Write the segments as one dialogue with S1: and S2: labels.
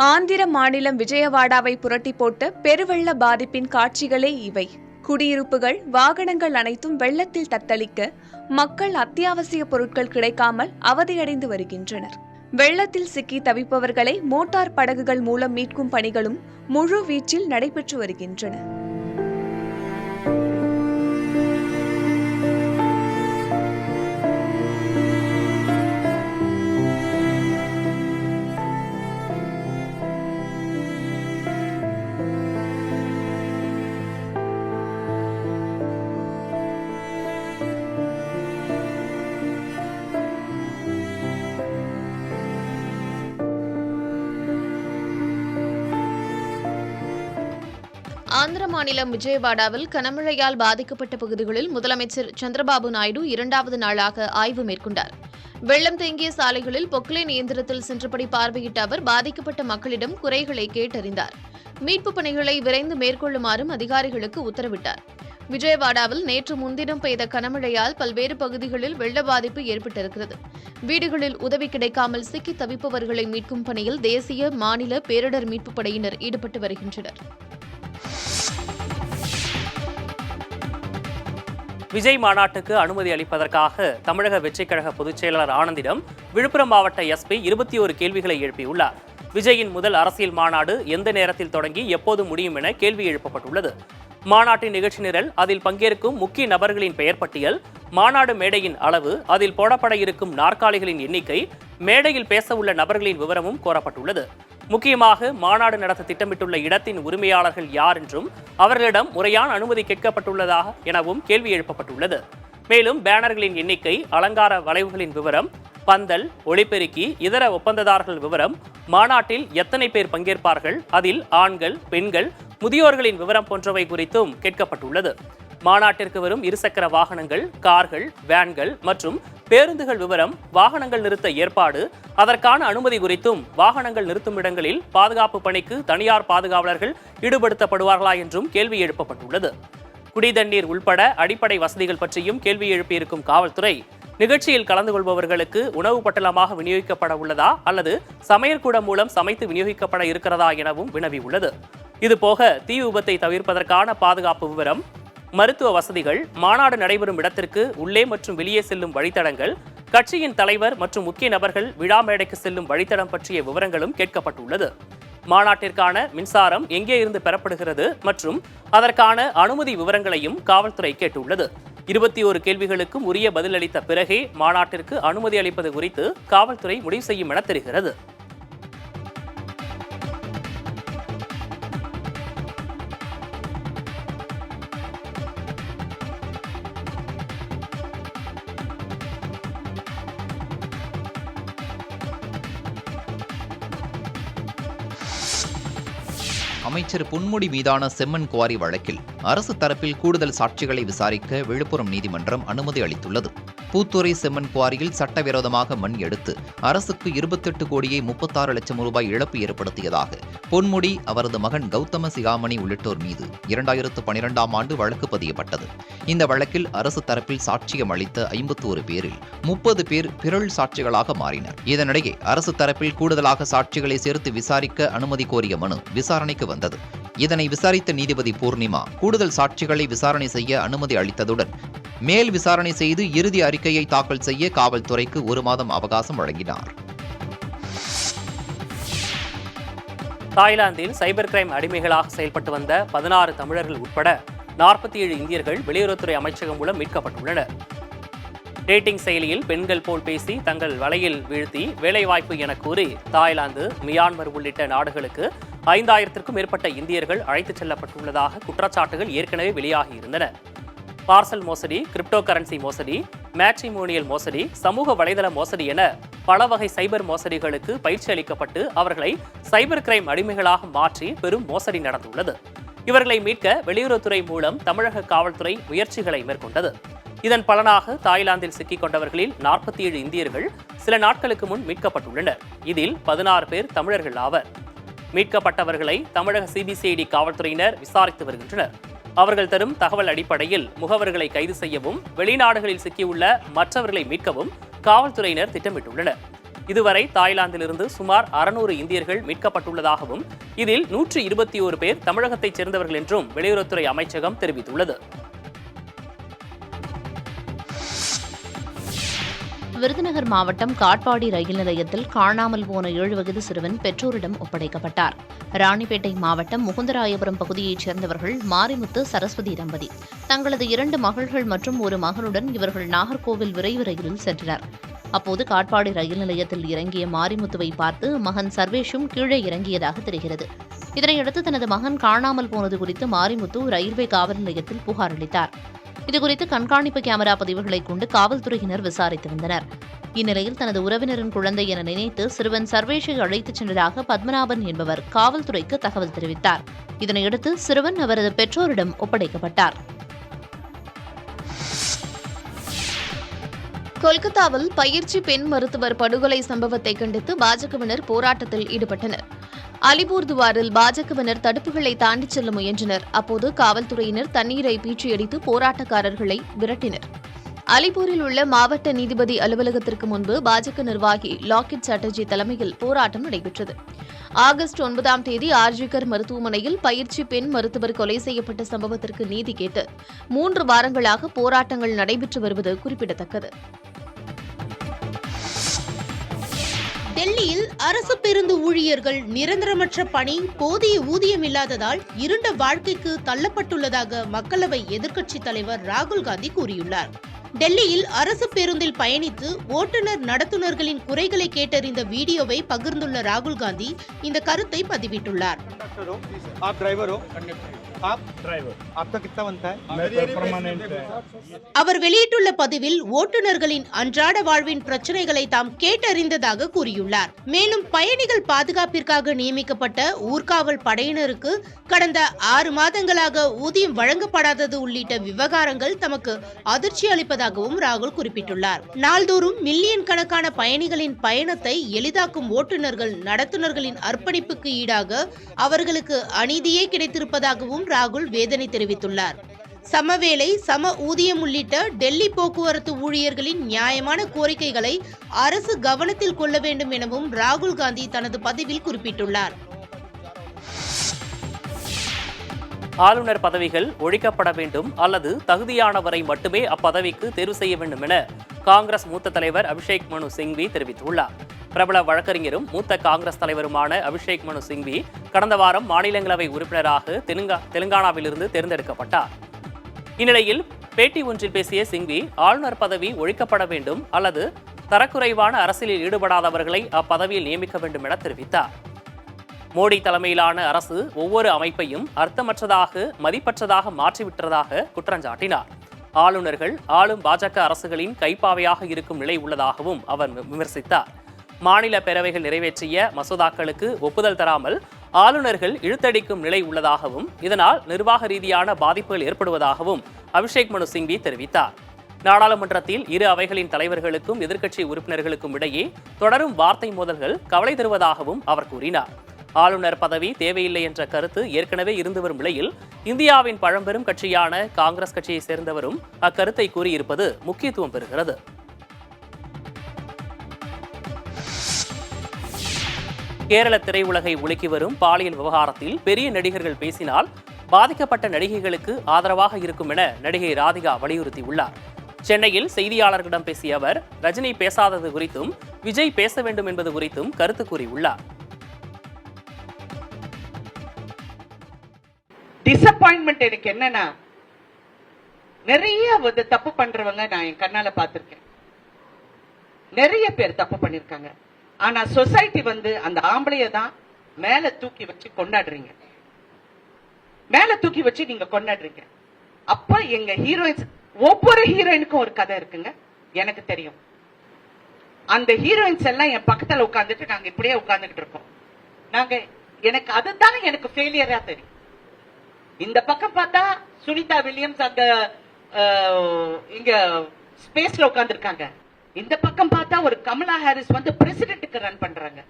S1: ஆந்திர மாநிலம் விஜயவாடாவை புரட்டி போட்ட பெருவெள்ள பாதிப்பின் காட்சிகளே இவை. குடியிருப்புகள், வாகனங்கள் அனைத்தும் வெள்ளத்தில் தத்தளிக்க மக்கள் அத்தியாவசிய பொருட்கள் கிடைக்காமல் அவதியடைந்து வருகின்றனர். வெள்ளத்தில் சிக்கி தவிப்பவர்களை மோட்டார் படகுகள் மூலம் மீட்கும் பணிகளும் முழு வீச்சில் நடைபெற்று வருகின்றன.
S2: ஆந்திர மாநிலம் விஜயவாடாவில் கனமழையால் பாதிக்கப்பட்ட பகுதிகளில் முதலமைச்சர் சந்திரபாபு நாயுடு 2வது நாளாக ஆய்வு மேற்கொண்டார். வெள்ளம் தேங்கிய சாலைகளில் பொக்லைன் இயந்திரத்தில் சென்றபடி பார்வையிட்ட அவர் பாதிக்கப்பட்ட மக்களிடம் குறைகளை கேட்டறிந்தார். மீட்புப் பணிகளை விரைந்து மேற்கொள்ளுமாறும் அதிகாரிகளுக்கு உத்தரவிட்டார். விஜயவாடாவில் நேற்று முன்தினம் பெய்த கனமழையால் பல்வேறு பகுதிகளில் வெள்ள பாதிப்பு ஏற்பட்டிருக்கிறது. வீடுகளில் உதவி கிடைக்காமல் சிக்கி தவிப்பவர்களை மீட்கும் பணியில் தேசிய, மாநில பேரிடர் மீட்புப் படையினர் ஈடுபட்டு வருகின்றனர்.
S3: விஜய் மாநாட்டுக்கு அனுமதி அளிப்பதற்காக தமிழக வெற்றிக் கழக பொதுச் செயலாளர் ஆனந்திடம் விழுப்புரம் மாவட்ட எஸ்பி 21 கேள்விகளை எழுப்பியுள்ளார். விஜயின் முதல் அரசியல் மாநாடு எந்த நேரத்தில் தொடங்கி எப்போது முடியும் என கேள்வி எழுப்பப்பட்டுள்ளது. மாநாட்டின் நிகழ்ச்சி நிரல், அதில் பங்கேற்கும் முக்கிய நபர்களின் பெயர் பட்டியல், மாநாடு மேடையின் அளவு, அதில் போடப்பட இருக்கும் நாற்காலிகளின் எண்ணிக்கை, மேடையில் பேச உள்ள நபர்களின் விவரமும் கோரப்பட்டுள்ளது. முக்கியமாக மாநாடு நடத்த திட்டமிட்டுள்ள இடத்தின் உரிமையாளர்கள் யார் என்றும் அவர்களிடம் முறையான அனுமதி கேட்கப்பட்டுள்ளதாக எனவும் கேள்வி எழுப்பப்பட்டுள்ளது. மேலும் பேனர்களின் எண்ணிக்கை, அலங்கார வளைவுகளின் விவரம், பந்தல், ஒளிபெருக்கி, இதர ஒப்பந்ததாரர்கள் விவரம், மாநாட்டில் எத்தனை பேர் பங்கேற்பார்கள், அதில் ஆண்கள், பெண்கள், முதியோர்களின் விவரம் போன்றவை குறித்தும் கேட்கப்பட்டுள்ளது. மாநாட்டிற்கு வரும் இருசக்கர வாகனங்கள், கார்கள், வேன்கள் மற்றும் பேருந்துகள் விவரம், வாகனங்கள் நிறுத்த ஏற்பாடு, அதற்கான அனுமதி குறித்தும், வாகனங்கள் நிறுத்தும் இடங்களில் பாதுகாப்பு பணிக்கு தனியார் பாதுகாவலர்கள் ஈடுபடுத்தப்படுவார்களா என்றும் கேள்வி எழுப்பப்பட்டுள்ளது. குடிதண்ணீர் உள்பட அடிப்படை வசதிகள் பற்றியும் கேள்வி எழுப்பியிருக்கும் காவல்துறை, நிகழ்ச்சியில் கலந்து கொள்பவர்களுக்கு உணவு பட்டலமாக விநியோகிக்கப்பட உள்ளதா அல்லது சமையற்கூடம் மூலம் சமைத்து விநியோகிக்கப்பட இருக்கிறதா எனவும் வினவியுள்ளது. இதுபோக தீ விபத்தை தவிர்ப்பதற்கான பாதுகாப்பு விவரம், மருத்துவ வசதிகள், மாநாடு நடைபெறும் இடத்திற்கு உள்ளே மற்றும் வெளியே செல்லும் வழித்தடங்கள், கட்சியின் தலைவர் மற்றும் முக்கிய நபர்கள் விழா மேடைக்கு செல்லும் வழித்தடம் பற்றிய விவரங்களும் கேட்கப்பட்டுள்ளது. மாநாட்டிற்கான மின்சாரம் எங்கே இருந்து பெறப்படுகிறது மற்றும் அதற்கான அனுமதி விவரங்களையும் காவல்துறை கேட்டுள்ளது. 21 கேள்விகளுக்கும் உரிய பதிலளித்த பிறகே மாநாட்டிற்கு அனுமதி அளிப்பது குறித்து காவல்துறை முடிவு செய்யும் என தெரிகிறது.
S4: அமைச்சர் பொன்முடி மீதான செம்மண் குவாரி வழக்கில் அரசு தரப்பில் கூடுதல் சாட்சிகளை விசாரிக்க விழுப்புரம் நீதிமன்றம் அனுமதி அளித்துள்ளது. பூத்துறை செம்மண் குவாரியில் சட்டவிரோதமாக மண் எடுத்து அரசுக்கு 28 கோடியே 36 லட்சம் ரூபாய் இழப்பு ஏற்படுத்தியதாக பொன்முடி, அவரது மகன் கௌதம சிகாமணி உள்ளிட்டோர் மீது 2012ஆம் ஆண்டு வழக்கு பதியப்பட்டது. இந்த வழக்கில் அரசு தரப்பில் சாட்சியம் அளித்த 51 பேரில் 30 பேர் பிறழ் சாட்சிகளாக மாறினர். இதனிடையே அரசு தரப்பில் கூடுதலாக சாட்சிகளை சேர்த்து விசாரிக்க அனுமதி கோரிய மனு விசாரணைக்கு வந்தது. இதனை விசாரித்த நீதிபதி பூர்ணிமா கூடுதல் சாட்சிகளை விசாரணை செய்ய அனுமதி அளித்ததுடன் மேல் விசாரணை செய்து இறுதி அறிக்கையை தாக்கல் செய்ய காவல்துறைக்கு 1 மாதம் அவகாசம் வழங்கினார்.
S3: தாய்லாந்தில் சைபர் கிரைம் அடிமைகளாக செயல்பட்டு வந்த 16 தமிழர்கள் உட்பட 47 இந்தியர்கள் வெளியுறவுத்துறை அமைச்சகம் மூலம் மீட்கப்பட்டுள்ளனர். டேட்டிங் செயலியில் பெண்கள் போல் பேசி தங்கள் வலையில் வீழ்த்தி வேலைவாய்ப்பு என கூறி தாய்லாந்து, மியான்மர் உள்ளிட்ட நாடுகளுக்கு 5000க்கும் மேற்பட்ட இந்தியர்கள் அழைத்துச் செல்லப்பட்டுள்ளதாக குற்றச்சாட்டுகள் ஏற்கனவே வெளியாகியிருந்தன. பார்சல் மோசடி, கிரிப்டோ கரன்சி மோசடி, மேட்ரிமோனியல் மோசடி, சமூக வலைதள மோசடி என பல வகை சைபர் மோசடிகளுக்கு பயிற்சி அளிக்கப்பட்டு அவர்களை சைபர் கிரைம் அடிமைகளாக மாற்றி பெரும் மோசடி நடந்துள்ளது. இவர்களை மீட்க வெளியுறவுத்துறை மூலம் தமிழக காவல்துறை முயற்சிகளை மேற்கொண்டது. இதன் பலனாக தாய்லாந்தில் சிக்கிக் கொண்டவர்களில் 47 இந்தியர்கள் சில நாட்களுக்கு முன் மீட்கப்பட்டுள்ளனர். இதில் 16 பேர் தமிழர்கள் ஆவர். மீட்கப்பட்டவர்களை தமிழக சிபிசிஐடி காவல்துறையினர் விசாரித்து வருகின்றனர். அவர்கள் தரும் தகவல் அடிப்படையில் முகவர்களை கைது செய்யவும் வெளிநாடுகளில் சிக்கியுள்ள மற்றவர்களை மீட்கவும் காவல்துறையினர் திட்டமிட்டுள்ளனர். இதுவரை தாய்லாந்திலிருந்து சுமார் 600 இந்தியர்கள் மீட்கப்பட்டுள்ளதாகவும் இதில் 121 பேர் தமிழகத்தைச் சேர்ந்தவர்கள் என்றும் வெளியுறவுத்துறை அமைச்சகம் தெரிவித்துள்ளது.
S2: விருதுநகர் மாவட்டம் காட்பாடி ரயில் நிலையத்தில் காணாமல் போன 7 வயது சிறுவன் பெற்றோரிடம் ஒப்படைக்கப்பட்டார். ராணிப்பேட்டை மாவட்டம் முகுந்தராயபுரம் பகுதியைச் சேர்ந்தவர்கள் மாரிமுத்து, சரஸ்வதி தம்பதி. தங்களது 2 மகள்கள் மற்றும் ஒரு மகனுடன் இவர்கள் நாகர்கோவில் விரைவு ரயிலில் சென்றனர். அப்போது காட்பாடி ரயில் நிலையத்தில் இறங்கிய மாரிமுத்துவை பார்த்து மகன் சர்வேஷும் கீழே இறங்கியதாக தெரிகிறது. இதனையடுத்து தனது மகன் காணாமல் போனது குறித்து மாரிமுத்து ரயில்வே காவல் நிலையத்தில் புகார் அளித்தார். இதுகுறித்து கண்காணிப்பு கேமரா பதிவுகளை கொண்டு காவல்துறையினர் விசாரித்து வந்தனர். இந்நிலையில் தனது உறவினரின் குழந்தை என நினைத்து சிறுவன் சர்வேஷை அழைத்துச் சென்றதாக பத்மநாபன் என்பவர் காவல்துறைக்கு தகவல் தெரிவித்தார். இதனையடுத்து சிறுவன் அவரது பெற்றோரிடம் ஒப்படைக்கப்பட்டார். கொல்கத்தாவில் பயிற்சி பெண் மருத்துவர் படுகொலை சம்பவத்தை கண்டித்து பாஜகவினர் போராட்டத்தில் ஈடுபட்டனர். அலிபூர்துவாரில் பாஜகவினர் தடுப்புகளை தாண்டிச் செல்ல முயன்றனர். அப்போது காவல்துறையினர் தண்ணீரை பீச்சியடித்து போராட்டக்காரர்களை விரட்டினர். அலிபூரில் உள்ள மாவட்ட நீதிபதி அலுவலகத்திற்கு முன்பு பாஜக நிர்வாகி லாக்கெட் சாட்டர்ஜி தலைமையில் போராட்டம் நடைபெற்றது. ஆகஸ்ட் 9ஆம் தேதி ஆர்ஜிகர் மருத்துவமனையில் பயிற்சி பெண் மருத்துவர் கொலை செய்யப்பட்ட சம்பவத்திற்கு நீதி கேட்டு 3 வாரங்களாக போராட்டங்கள் நடைபெற்று வருவது குறிப்பிடத்தக்கது.
S5: டெல்லியில் அரசு பேருந்து ஊழியர்கள் நிரந்தரமற்ற பணி, போதிய ஊதியம் இல்லாததால் இருண்ட வாழ்க்கைக்கு தள்ளப்பட்டுள்ளதாக மக்களவை எதிர்க்கட்சித் தலைவர் ராகுல் காந்தி கூறியுள்ளார். டெல்லியில் அரசு பேருந்தில் பயணித்து ஓட்டுநர் நடத்துனர்களின் குறைகளை கேட்டறிந்த வீடியோவை பகிர்ந்துள்ள ராகுல் காந்தி இந்த கருத்தை பதிவிட்டுள்ளார். அவர் வெளியிட்டுள்ள பதிவில் ஓட்டுநர்களின் அன்றாட வாழ்வின் பிரச்சனைகளை தாம் கேட்டறிந்ததாக கூறியுள்ளார். மேலும் பயணிகள் பாதுகாப்பிற்காக நியமிக்கப்பட்ட ஊர்காவல் படையினருக்கு கடந்த 6 மாதங்களாக ஊதியம் வழங்கப்படாதது உள்ளிட்ட விவகாரங்கள் தமக்கு அதிர்ச்சி அளிப்பதாகவும் ராகுல் குறிப்பிட்டுள்ளார். நாள்தோறும் மில்லியன் கணக்கான பயணிகளின் பயணத்தை எளிதாக்கும் ஓட்டுநர்கள் நடத்துனர்களின் அர்ப்பணிப்புக்கு ஈடாக அவர்களுக்கு அநீதியே கிடைத்திருப்பதாகவும் ராகுல் வேதனை தெரிவித்துள்ளார். சமவேளை, சம ஊதியம் உள்ளிட்ட டெல்லி போக்குவரத்து ஊழியர்களின் நியாயமான கோரிக்கைகளை அரசு கவனத்தில் கொள்ள வேண்டும் எனவும் ராகுல் காந்தி தனது பதிவில் குறிப்பிட்டுள்ளார்.
S3: ஆளுநர் பதவிகள் ஒழிக்கப்பட வேண்டும் அல்லது தகுதியானவரை மட்டுமே அப்பதவிக்கு தேர்வு செய்ய வேண்டும் என காங்கிரஸ் மூத்த தலைவர் அபிஷேக் மனு சிங்வி தெரிவித்துள்ளார். பிரபல வழக்கறிஞரும் மூத்த காங்கிரஸ் தலைவருமான அபிஷேக் மனு சிங்வி கடந்த வாரம் மாநிலங்களவை உறுப்பினராக தெலுங்கானாவிலிருந்து தேர்ந்தெடுக்கப்பட்டார். இந்நிலையில் பேட்டி ஒன்றில் பேசிய சிங்வி ஆளுநர் பதவி ஒழிக்கப்பட வேண்டும் அல்லது தரக்குறைவான அரசியலில் ஈடுபடாதவர்களை அப்பதவியில் நியமிக்க வேண்டும் என தெரிவித்தார். மோடி தலைமையிலான அரசு ஒவ்வொரு அமைப்பையும் அர்த்தமற்றதாக, மதிப்பற்றதாக மாற்றிவிட்டதாக குற்றஞ்சாட்டினார். ஆளுநர்கள் ஆளும் பாஜக அரசுகளின் கைப்பாவையாக இருக்கும் நிலை உள்ளதாகவும் அவர் விமர்சித்தார். மாநில பேரவைகள் நிறைவேற்றிய மசோதாக்களுக்கு ஒப்புதல் தராமல் ஆளுநர்கள் இழுத்தடிக்கும் நிலை உள்ளதாகவும் இதனால் நிர்வாக ரீதியான பாதிப்புகள் ஏற்படுவதாகவும் அபிஷேக் மனு சிங்வி தெரிவித்தார். நாடாளுமன்றத்தில் இரு அவைகளின் தலைவர்களுக்கும் எதிர்க்கட்சி உறுப்பினர்களுக்கும் இடையே தொடரும் வார்த்தை மோதல்கள் கவலை தருவதாகவும் அவர் கூறினார். ஆளுநர் பதவி தேவையில்லை என்ற கருத்து ஏற்கனவே இருந்து வரும் நிலையில் இந்தியாவின் பழம்பெரும் கட்சியான காங்கிரஸ் கட்சியை சேர்ந்தவரும் அக்கருத்தை கூறியிருப்பது முக்கியத்துவம் பெறுகிறது. கேரள திரையுலகை உலுக்கி வரும் பாலியல் விவகாரத்தில் பெரிய நடிகர்கள் பேசினால் பாதிக்கப்பட்ட நடிகைகளுக்கு ஆதரவாக இருக்கும் என நடிகை ராதிகா வலியுறுத்தியுள்ளார். சென்னையில் செய்தியாளர்களிடம் பேசிய அவர் ரஜினி பேசாதது குறித்தும் விஜய் பேச வேண்டும் என்பது குறித்தும் கருத்து கூறியுள்ளார்.
S6: டிசப்பாயின்மெண்ட் எனக்கு என்னன்னா, நிறைய தப்பு பண்றவங்க நான் என் கண்ணால பார்த்திருக்கேன். நிறைய பேர் தப்பு பண்ணிருக்காங்க. ஆனா சொசைட்டி அந்த ஆம்பளைய தான் மேல தூக்கி வச்சு கொண்டாடுறீங்க. மேல தூக்கி வச்சு நீங்க கொண்டாடுறீங்க. அப்ப எங்க ஹீரோயின்ஸ், ஒவ்வொரு ஹீரோயினுக்கும் ஒரு கதை இருக்குங்க, எனக்கு தெரியும். அந்த ஹீரோயின்ஸ் எல்லாம் என் பக்கத்துல உட்கார்ந்துட்டு நாங்க இப்படியே உட்கார்ந்துட்டு இருக்கோம். எனக்கு அதுதான் எனக்கு ஃபெயிலியரா தெரியும். இந்த பக்கம் பார்த்தா சுனிதா வில்லியம்ஸ் அங்க இங்க ஸ்பேஸ்ல உட்கார்ந்து இருக்காங்க. இந்த பக்கம் பார்த்தா ஒரு கமலா ஹாரிஸ் பிரசிடென்ட்க்கு ரன் பண்றாங்க.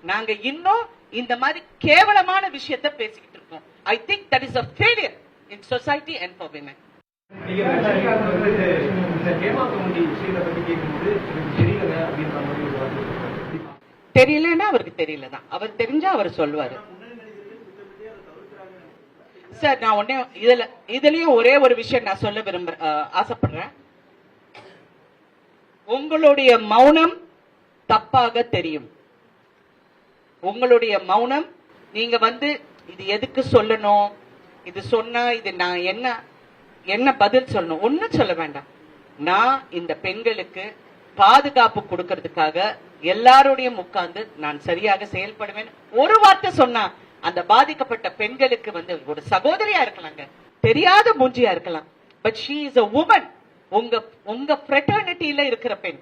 S6: நாங்க இன்னும் இந்த மாதிரி கேவலமான விஷயத்தை பேசிக்கிட்டு இருக்கோம். I think that is a failure in society and for women. தெரியலன்னா அவருக்கு தெரியலதான். அவர் தெரிஞ்சா அவர் சொல்லுவாரு. சார் நான் உடனே இதுலயும் ஒரே ஒரு விஷயம் நான் சொல்ல ஆசைப்படுறேன். உங்களுடைய மௌனம் தப்பாக தெரியும். உங்களுடைய மௌனம், நீங்க இது எதுக்கு சொல்லணும், இது சொன்னா இது நான் என்ன பதில் சொல்லணும், ஒன்னும் சொல்ல வேண்டாம். நான் இந்த பெண்களுக்கு பாதுகாப்பு கொடுக்கறதுக்காக எல்லாரோடையும் உட்கார்ந்து நான் சரியாக செயல்படுவேன். ஒரு வார்த்தை சொன்னா அந்த பாதிக்கப்பட்ட பெண்களுக்கு ஒரு சகோதரியா இருக்கலாங்க, தெரியாத மூஞ்சியா இருக்கலாம், but she is a woman. உங்க ஃப்ரெட்டர்னிட்டியில இருக்கிற பெண்.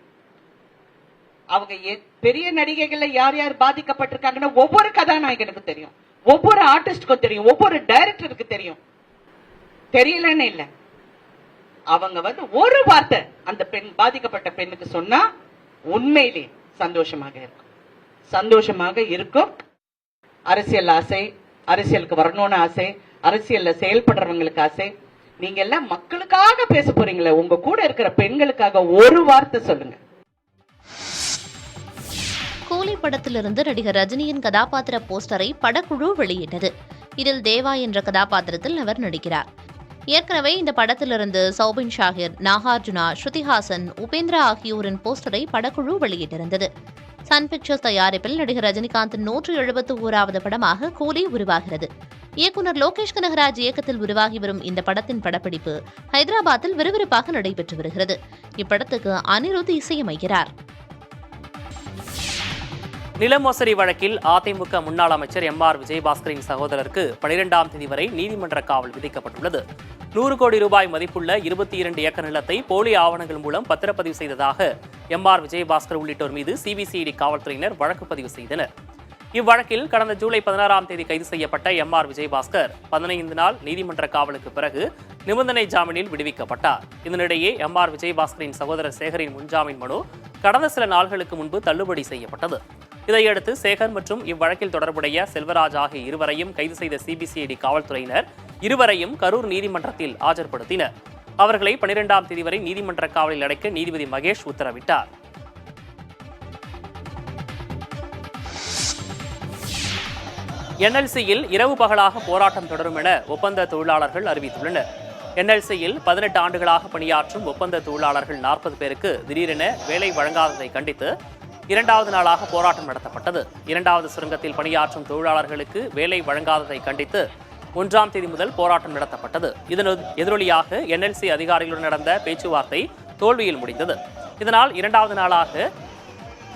S6: அவங்க பெரிய நடிகைகள்ல யார் யார் பாதிக்கப்பட்டிருக்காங்கன்னா ஒவ்வொரு கதாநாயகனுக்கும் தெரியும், ஒவ்வொரு ஆர்டிஸ்டுக்கும் தெரியும், ஒவ்வொரு டைரக்டருக்கு தெரியும். தெரியலன்னு இல்ல, அவங்க ஒரு வார்த்தை அந்த பெண் பாதிக்கப்பட்ட பெண்ணுக்கு சொன்னா உண்மையிலே சந்தோஷமாக இருக்கும். அரசியல் ஆசை, அரசியலுக்கு வரணும்னு ஆசை, அரசியல்ல செயல்படுறவங்களுக்கு ஆசை. நீங்க எல்லாம் மக்களுக்காக பேச போறீங்களே, உங்க கூட இருக்கிற பெண்களுக்காக ஒரு வார்த்தை சொல்லுங்க.
S2: கூலி படத்திலிருந்து நடிகர் ரஜினியின் கதாபாத்திர போஸ்டரை படக்குழு வெளியிட்டது. இதில் தேவா என்ற கதாபாத்திரத்தில் அவர் நடிக்கிறார். ஏற்கனவே இந்த படத்திலிருந்து சௌபின் ஷாகிர், நாகார்ஜுனா, ஸ்ருதிஹாசன், உபேந்திரா ஆகியோரின் போஸ்டரை படக்குழு வெளியிட்டிருந்தது. சன் பிக்சர்ஸ் தயாரிப்பில் நடிகர் ரஜினிகாந்தின் 171வது படமாக கூலி உருவாகிறது. இயக்குநர் லோகேஷ் கனகராஜ் இயக்கத்தில் உருவாகி வரும் இந்த படத்தின் படப்பிடிப்பு ஹைதராபாத்தில் விறுவிறுப்பாக நடைபெற்று வருகிறது. இப்படத்துக்கு அனிருத் இசையமைக்கிறார்.
S3: நில மோசடி வழக்கில் அதிமுக முன்னாள் அமைச்சர் எம்.ஆர். விஜயபாஸ்கரின் சகோதரருக்கு 12ஆம் தேதி வரை நீதிமன்ற காவல் விதிக்கப்பட்டுள்ளது. 100 கோடி ரூபாய் மதிப்புள்ள 22 ஏக்கர் நிலத்தை போலி ஆவணங்கள் மூலம் பத்திரப்பதிவு செய்ததாக எம்.ஆர். விஜயபாஸ்கர் உள்ளிட்டோர் மீது சிபிசிஐடி காவல்துறையினர் வழக்கு பதிவு செய்தனர். இவ்வழக்கில் கடந்த ஜூலை 16ஆம் தேதி கைது செய்யப்பட்ட எம்.ஆர். விஜயபாஸ்கர் 15 நாள் நீதிமன்ற காவலுக்கு பிறகு நிபந்தனை ஜாமீனில் விடுவிக்கப்பட்டார். இதனிடையே எம்.ஆர். விஜயபாஸ்கரின் சகோதரர் சேகரின் முன்ஜாமீன் மனு கடந்த சில நாள்களுக்கு முன்பு தள்ளுபடி செய்யப்பட்டது. இதையடுத்து சேகர் மற்றும் இவ்வழக்கில் தொடர்புடைய செல்வராஜ் ஆகிய இருவரையும் கைது செய்த சிபிசிஐடி காவல்துறையினர் இருவரையும் கரூர் நீதிமன்றத்தில் ஆஜர்படுத்தினர். அவர்களை 12ஆம் தேதி வரை நீதிமன்ற காவலில் அடைக்க நீதிபதி மகேஷ் உத்தரவிட்டார். என்எல்சியில் இரவு பகலாக போராட்டம் தொடரும் என ஒப்பந்த தொழிலாளர்கள் அறிவித்துள்ளனர். என்எல்சியில் 18 ஆண்டுகளாக பணியாற்றும் ஒப்பந்த தொழிலாளர்கள் 40 பேருக்கு திடீரென வேலை வழங்காததை கண்டித்து 2வது நாளாக போராட்டம் நடத்தப்பட்டது. 2வது சுரங்கத்தில் பணியாற்றும் தொழிலாளர்களுக்கு வேலை வழங்காததை கண்டித்து 1ஆம் தேதி முதல் போராட்டம் நடத்தப்பட்டது. இதன் எதிரொலியாக என்எல்சி அதிகாரிகளுடன் நடந்த பேச்சுவார்த்தை தோல்வியில் முடிந்தது. இதனால் 2வது நாளாக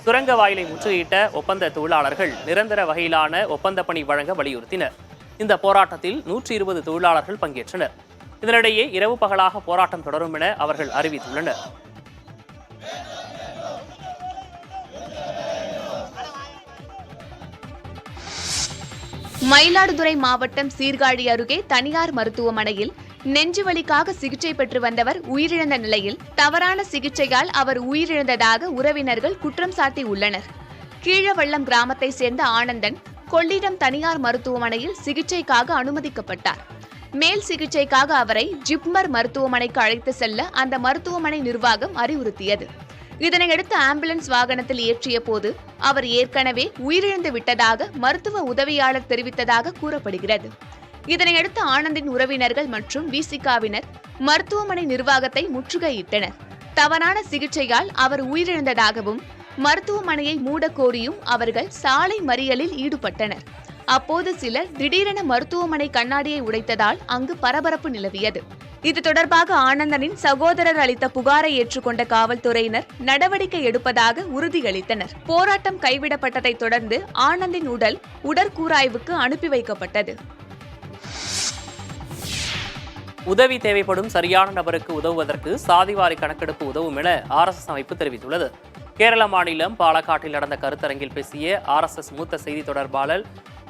S3: சுரங்க வாயிலை முற்றுகையிட்ட ஒப்பந்த தொழிலாளர்கள் நிரந்தர வகையிலான ஒப்பந்த பணி வழங்க வலியுறுத்தினர். இந்த போராட்டத்தில் 120 தொழிலாளர்கள் பங்கேற்றனர். இதனிடையே இரவு பகலாக போராட்டம் தொடரும் என அவர்கள் அறிவித்துள்ளனர்.
S1: மயிலாடுதுறை மாவட்டம் சீர்காழி அருகே தனியார் மருத்துவமனையில் நெஞ்சுவலிக்காக சிகிச்சை பெற்று வந்தவர் உயிரிழந்த நிலையில் தவறான சிகிச்சையால் அவர் உயிரிழந்ததாக உறவினர்கள் குற்றம் சாட்டியுள்ளனர். கீழவள்ளம் கிராமத்தை சேர்ந்த ஆனந்தன் கொள்ளிடம் தனியார் மருத்துவமனையில் சிகிச்சைக்காக அனுமதிக்கப்பட்டார். மேல் சிகிச்சைக்காக அவரை ஜிப்மர் மருத்துவமனைக்கு அழைத்து செல்ல அந்த மருத்துவமனை நிர்வாகம் அறிவுறுத்தியது. இதனையடுத்து ஆம்புலன்ஸ் வாகனத்தில் ஏற்றிய போது அவர் ஏற்கனவே உயிரிழந்து விட்டதாக மருத்துவ உதவியாளர் தெரிவித்ததாக கூறப்படுகிறது. இதனையடுத்து ஆனந்தின் உறவினர்கள் மற்றும் விசிகாவினர் மருத்துவமனை நிர்வாகத்தை முற்றுகையிட்டனர். தவறான சிகிச்சையால் அவர் உயிரிழந்ததாகவும் மருத்துவமனையை மூடக்கோரியும் அவர்கள் சாலை மறியலில் ஈடுபட்டனர். அப்போது சிலர் திடீரென மருத்துவமனை கண்ணாடியை உடைத்ததால் அங்கு பரபரப்பு நிலவியது. இது தொடர்பாக ஆனந்தனின் சகோதரர் அளித்த புகாரை ஏற்றுக்கொண்ட காவல்துறையினர் நடவடிக்கை எடுப்பதாக உறுதியளித்தனர். போராட்டம் கைவிடப்பட்டதை தொடர்ந்து ஆனந்தின் உடல் உடற்கூராய்வுக்கு அனுப்பி வைக்கப்பட்டது.
S3: உதவி தேவைப்படும் சரியான நபருக்கு உதவுவதற்கு சாதிவாரி கணக்கெடுப்பு உதவும் என RSS அமைப்பு தெரிவித்துள்ளது. கேரள மாநிலம் பாலக்காட்டில் நடந்த கருத்தரங்கில் பேசிய RSS மூத்த செய்தி தொடர்பாளர்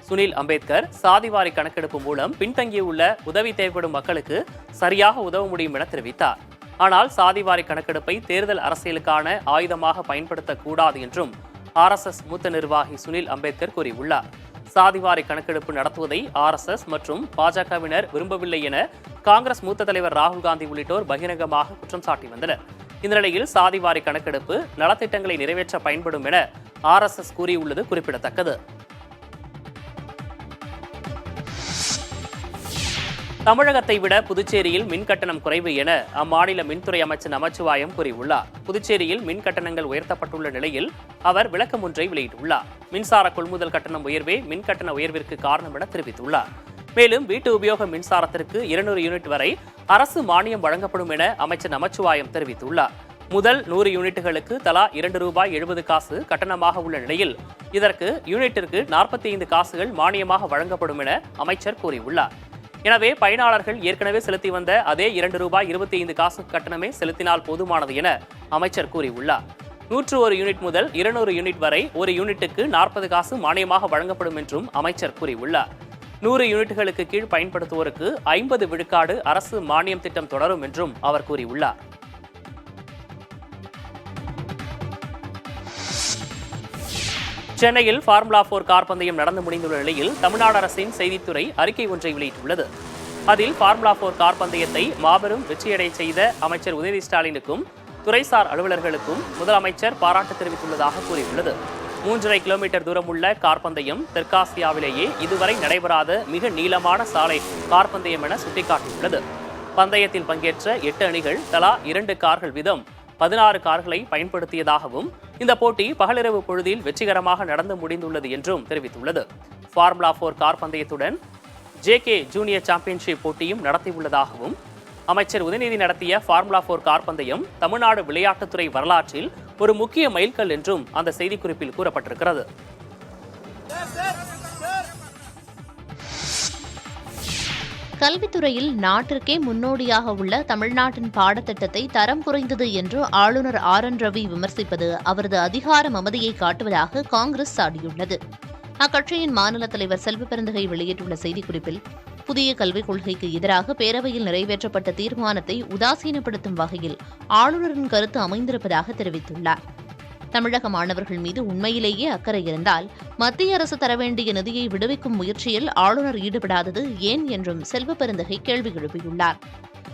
S3: சுனில் அம்பேத்கர் சாதிவாரி கணக்கெடுப்பு மூலம் பின்தங்கியுள்ள உதவி தேவைப்படும் மக்களுக்கு சரியாக உதவ முடியும் என தெரிவித்தார். ஆனால் சாதிவாரி கணக்கெடுப்பை தேர்தல் அரசியலுக்கான ஆயுதமாக பயன்படுத்தக்கூடாது என்றும் RSS மூத்த நிர்வாகி சுனில் அம்பேத்கர் கூறியுள்ளார். சாதிவாரி கணக்கெடுப்பு நடத்துவதை RSS மற்றும் பாஜகவினர் விரும்பவில்லை என காங்கிரஸ் மூத்த தலைவர் ராகுல் காந்தி உள்ளிட்டோர் பகிரங்கமாக குற்றம் சாட்டி வந்தனர். இந்த நிலையில் சாதிவாரி கணக்கெடுப்பு நலத்திட்டங்களை நிறைவேற்ற பயன்படும் என RSS கூறியுள்ளது குறிப்பிடத்தக்கது. தமிழகத்தை விட புதுச்சேரியில் மின் கட்டணம் குறைவு என அம்மாநில மின்துறை அமைச்சர் நமச்சிவாயம் கூறியுள்ளார். புதுச்சேரியில் மின் கட்டணங்கள் உயர்த்தப்பட்டுள்ள நிலையில் அவர் விளக்கம் ஒன்றை வெளியிட்டுள்ளார். மின்சார கொள்முதல் கட்டணம் உயர்வே மின் கட்டண உயர்விற்கு காரணம் என தெரிவித்துள்ளார். மேலும் வீட்டு உபயோக மின்சாரத்திற்கு 200 யூனிட் வரை அரசு மானியம் வழங்கப்படும் என அமைச்சர் நமச்சிவாயம் தெரிவித்துள்ளார். முதல் 100 யூனிட்டுகளுக்கு தலா ₹2.70 கட்டணமாக உள்ள நிலையில் இதற்கு யூனிட்டிற்கு 45 காசுகள் மானியமாக வழங்கப்படும் என அமைச்சர் கூறியுள்ளார். எனவே பயனாளர்கள் ஏற்கனவே செலுத்தி வந்த அதே ₹2.25 கட்டணமே செலுத்தினால் போதுமானது என அமைச்சர் கூறியுள்ளார். 101 யூனிட் முதல் 200 யூனிட் வரை ஒரு யூனிட்டுக்கு 40 காசு மானியமாக வழங்கப்படும் என்றும் அமைச்சர் கூறியுள்ளார். 100 யூனிட்டுகளுக்கு கீழ் பயன்படுத்துவோருக்கு 50 விழுக்காடு அரசு மானியம் திட்டம் தொடரும் என்றும் அவர் கூறியுள்ளார். சென்னையில் ஃபார்முலா 4 கார் பந்தயம் நடந்து முடிந்துள்ள நிலையில் தமிழ்நாடு அரசின் செய்தித்துறை அறிக்கை ஒன்றை வெளியிட்டுள்ளது. அதில் ஃபார்முலா 4 கார் பந்தயத்தை மாபெரும் வெற்றியடை செய்த அமைச்சர் உதயநிதி ஸ்டாலினுக்கும் துறைசார் அலுவலர்களுக்கும் முதலமைச்சர் பாராட்டு தெரிவித்துள்ளதாக கூறியுள்ளது. 3.5 கிலோமீட்டர் தூரம் உள்ள கார் பந்தயம் தெற்காசியாவிலேயே இதுவரை நடைபெறாத மிக நீளமான சாலை கார் பந்தயம் என சுட்டிக்காட்டியுள்ளது. பந்தயத்தில் பங்கேற்ற 8 அணிகள் தலா 2 கார்கள் வீதம் 16 கார்களை பயன்படுத்தியதாகவும் இந்த போட்டி பகலிரவு பொழுதில் வெற்றிகரமாக நடந்து முடிந்துள்ளது என்றும் தெரிவித்துள்ளது. ஃபார்முலா 4 கார் பந்தயத்துடன் JK ஜூனியர் சாம்பியன்ஷிப் போட்டியும் நடத்தியுள்ளதாகவும் அமைச்சர் உதயநிதி நடத்திய ஃபார்முலா 4 கார் பந்தயம் தமிழ்நாடு விளையாட்டுத்துறை வரலாற்றில் ஒரு முக்கிய மைல்கல் என்றும் அந்த செய்திக்குறிப்பில் கூறப்பட்டிருக்கிறது.
S2: கல்வித்துறையில் நாட்டிற்கே முன்னோடியாக உள்ள தமிழ்நாட்டின் பாடத்திட்டத்தை தரம் குறைந்தது என்று ஆளுநர் RN ரவி விமர்சிப்பது அவரது அதிகார மமதையை காட்டுவதாக காங்கிரஸ் சாடியுள்ளது. அக்கட்சியின் மாநில தலைவர் செல்வபெருந்தகை வெளியிட்டுள்ள செய்திக்குறிப்பில் புதிய கல்விக் கொள்கைக்கு எதிராக பேரவையில் நிறைவேற்றப்பட்ட தீர்மானத்தை உதாசீனப்படுத்தும் வகையில் ஆளுநரின் கருத்து அமைந்திருப்பதாக தெரிவித்துள்ளார். தமிழக மாணவர்கள் மீது உண்மையிலேயே அக்கறை இருந்தால் மத்திய அரசு தர வேண்டிய நிதியை விடுவிக்கும் முயற்சியில் ஆளுநர் ஈடுபடாதது ஏன் என்றும் செல்வபெருந்தகை கேள்வி எழுப்பியுள்ளார்.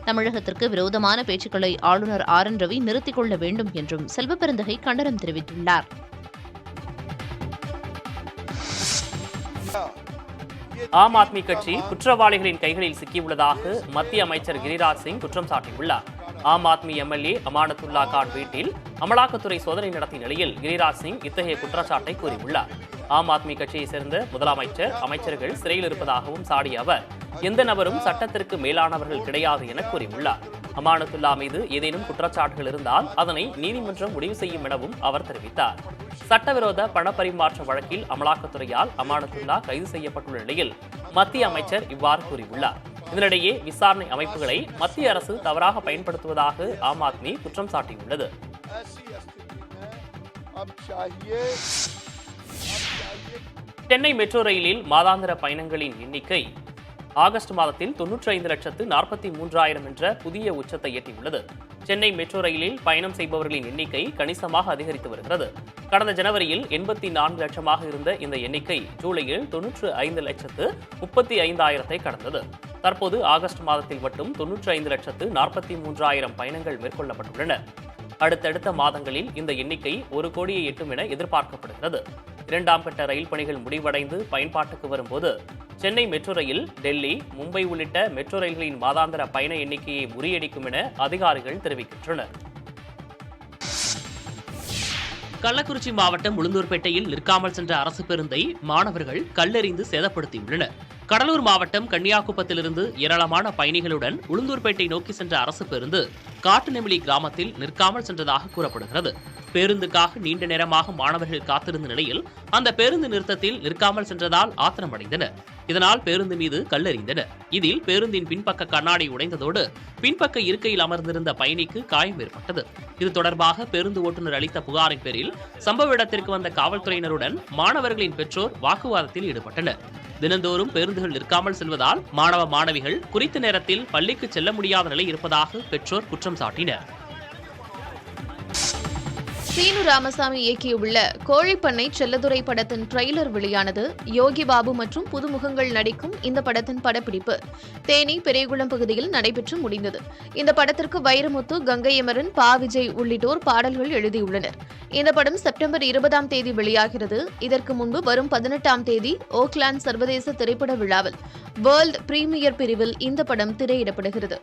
S2: தமிழகத்திற்கு விரோதமான பேச்சுக்களை ஆளுநர் RN ரவி நிறுத்திக் கொள்ள வேண்டும் என்றும் செல்வபெருந்தகை கண்டனம் தெரிவித்துள்ளார்.
S3: ஆம் ஆத்மி கட்சி குற்றவாளிகளின் கைகளில் சிக்கியுள்ளதாக மத்திய அமைச்சர் கிரிராஜ் சிங் குற்றம் சாட்டியுள்ளார். ஆம் ஆத்மி MLA அமானத்துல்லா கான் வீட்டில் அமலாக்கத்துறை சோதனை நடத்திய நிலையில் கிரிராஜ் சிங் இத்தகைய குற்றச்சாட்டை கூறியுள்ளார். ஆம் ஆத்மி கட்சியை சேர்ந்த முதலமைச்சர் அமைச்சர்கள் சிறையில் இருப்பதாகவும் சாடிய அவர் எந்த நபரும் சட்டத்திற்கு மேலானவர்கள் கிடையாது என கூறியுள்ளார். அமானத்துல்லா மீது ஏதேனும் குற்றச்சாட்டுகள் இருந்தால் அதனை நீதிமன்றம் முடிவு செய்யும் எனவும் அவர் தெரிவித்தார். சட்டவிரோத பணப்பரிமாற்ற வழக்கில் அமலாக்கத்துறையால் அமானத்துல்லா கைது செய்யப்பட்டுள்ள நிலையில் மத்திய அமைச்சர் இவ்வாறு கூறியுள்ளார். இதனிடையே விசாரணை அமைப்புகளை மத்திய அரசு தவறாக பயன்படுத்துவதாக ஆம் ஆத்மி குற்றம் சாட்டியுள்ளது. சென்னை மெட்ரோ ரயிலில் மாதாந்திர பயணங்களின் எண்ணிக்கை ஆகஸ்ட் மாதத்தில் 95,43,000 என்ற புதிய உச்சத்தை எட்டியுள்ளது. சென்னை மெட்ரோ ரயிலில் பயணம் செய்பவர்களின் எண்ணிக்கை கணிசமாக அதிகரித்து வருகிறது. கடந்த ஜனவரியில் 84 லட்சமாக இருந்த இந்த எண்ணிக்கை ஜூலையில் 95,35,000 கடந்தது. தற்போது ஆகஸ்ட் மாதத்தில் மட்டும் 95,43,000 பயணங்கள் மேற்கொள்ளப்பட்டுள்ளன. அடுத்தடுத்த மாதங்களில் இந்த எண்ணிக்கை 1 கோடியை எட்டும் என எதிர்பார்க்கப்படுகிறது. 2ஆம் கட்ட ரயில் பணிகள் முடிவடைந்து பயன்பாட்டுக்கு வரும்போது சென்னை மெட்ரோ ரயில் டெல்லி, மும்பை உள்ளிட்ட மெட்ரோ ரயில்களின் மாதாந்திர பயண எண்ணிக்கையை முறியடிக்கும் என அதிகாரிகள் தெரிவிக்கின்றனர். கள்ளக்குறிச்சி மாவட்டம் உளுந்தூர்பேட்டையில் நிற்காமல் சென்ற அரசு பேருந்தை மாணவர்கள் கல்லெறிந்து சேதப்படுத்தியுள்ளனர். கடலூர் மாவட்டம் கன்னியாகுப்பத்திலிருந்து ஏராளமான பயணிகளுடன் உளுந்தூர்பேட்டை நோக்கி சென்ற அரசு பேருந்து காட்டுநெமிலி கிராமத்தில் நிற்காமல் சென்றதாக கூறப்படுகிறது. பேருந்துக்காக நீண்ட நேரமாக மாணவர்கள் காத்திருந்த நிலையில் அந்த பேருந்து நிறுத்தத்தில் நிற்காமல் சென்றதால் ஆத்திரமடைந்தனர். இதனால் பேருந்து மீது கல்லெறிந்தனர். இதில் பேருந்தின் பின்பக்க கண்ணாடி உடைந்ததோடு பின்பக்க இருக்கையில் அமர்ந்திருந்த பயணிக்கு காயம் ஏற்பட்டது. இது தொடர்பாக பேருந்து ஓட்டுநர் அளித்த புகாரின் பேரில் சம்பவ இடத்திற்கு வந்த காவல்துறையினருடன் மாணவர்களின் பெற்றோர் வாக்குவாதத்தில் ஈடுபட்டனர். தினந்தோறும் பேருந்துகள் நிற்காமல் செல்வதால் மாணவ மாணவிகள் குறித்த நேரத்தில் பள்ளிக்கு செல்ல முடியாத நிலை இருப்பதாக பெற்றோர் குற்றம் சாட்டினர்.
S2: சீனு ராமசாமி இயக்கியுள்ள கோழிப்பண்ணை செல்லதுரை படத்தின் ட்ரெய்லர் வெளியானது. யோகி பாபு மற்றும் புதுமுகங்கள் நடிக்கும் இந்த படத்தின் படப்பிடிப்பு தேனி பெரியகுளம் பகுதியில் நடைபெற்று முடிந்தது. இந்த படத்திற்கு வைரமுத்து, கங்கையமரன், பா விஜய் உள்ளிட்டோர் பாடல்கள் எழுதியுள்ளனர். இந்த படம் செப்டம்பர் 20ஆம் தேதி வெளியாகிறது. இதற்கு முன்பு வரும் 18ஆம் தேதி ஓக்லாந்து சர்வதேச திரைப்பட விழாவில் வேர்ல்ட் பிரீமியர் பிரிவில் இந்த படம் திரையிடப்படுகிறது.